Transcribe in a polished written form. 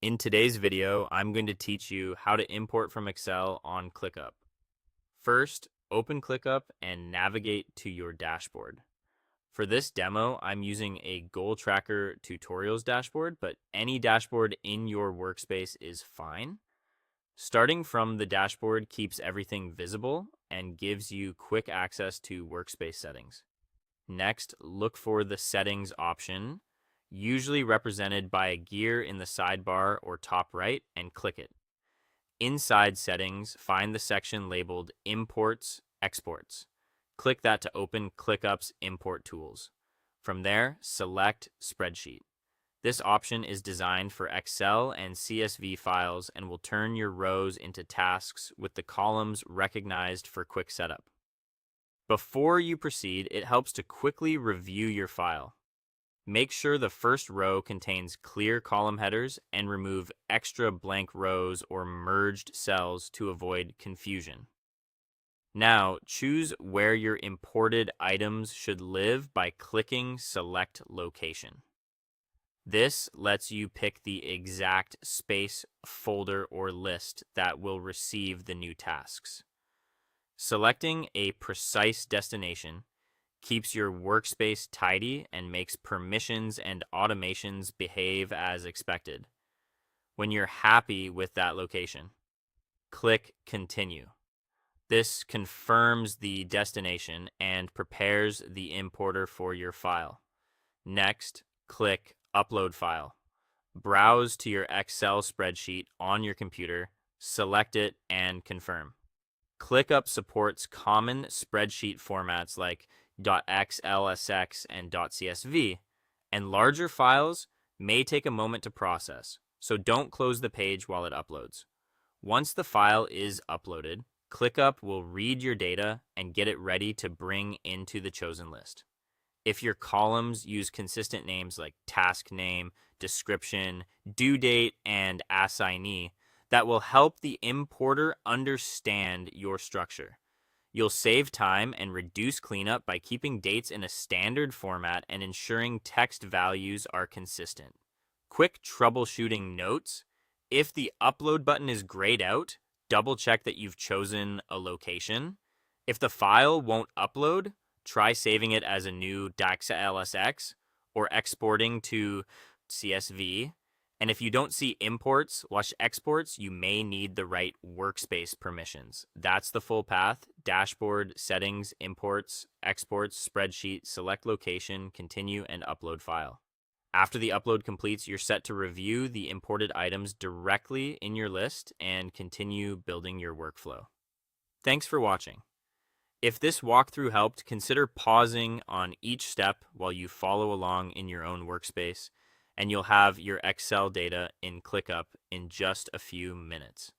In today's video, I'm going to teach you how to import from Excel on ClickUp. First, open ClickUp and navigate to your dashboard. For this demo, I'm using a goal tracker tutorials dashboard, but any dashboard in your workspace is fine. Starting from the dashboard keeps everything visible and gives you quick access to workspace settings. Next, look for the settings option, usually represented by a gear in the sidebar or top right, and click it. Inside settings, find the section labeled Imports, Exports. Click that to open ClickUp's import tools. From there, select Spreadsheet. This option is designed for Excel and CSV files and will turn your rows into tasks with the columns recognized for quick setup. Before you proceed, it helps to quickly review your file. Make sure the first row contains clear column headers and remove extra blank rows or merged cells to avoid confusion. Now, choose where your imported items should live by clicking Select Location. This lets you pick the exact space, folder, or list that will receive the new tasks. Selecting a precise destination keeps your workspace tidy and makes permissions and automations behave as expected. When you're happy with that location, click Continue. This confirms the destination and prepares the importer for your file. Next, click Upload File. Browse to your Excel spreadsheet on your computer, select it, and confirm. ClickUp supports common spreadsheet formats like .xlsx and .csv, and larger files may take a moment to process, so don't close the page while it uploads. Once the file is uploaded, ClickUp will read your data and get it ready to bring into the chosen list. If your columns use consistent names like task name, description, due date, and assignee, that will help the importer understand your structure. You'll save time and reduce cleanup by keeping dates in a standard format and ensuring text values are consistent. Quick troubleshooting notes: if the upload button is grayed out, double check that you've chosen a location. If the file won't upload, try saving it as a new .xlsx or exporting to CSV. And if you don't see imports, watch exports, you may need the right workspace permissions. That's the full path: dashboard, settings, imports, exports, spreadsheet, select location, continue, and upload file. After the upload completes, you're set to review the imported items directly in your list and continue building your workflow. Thanks for watching. If this walkthrough helped, consider pausing on each step while you follow along in your own workspace, and you'll have your Excel data in ClickUp in just a few minutes.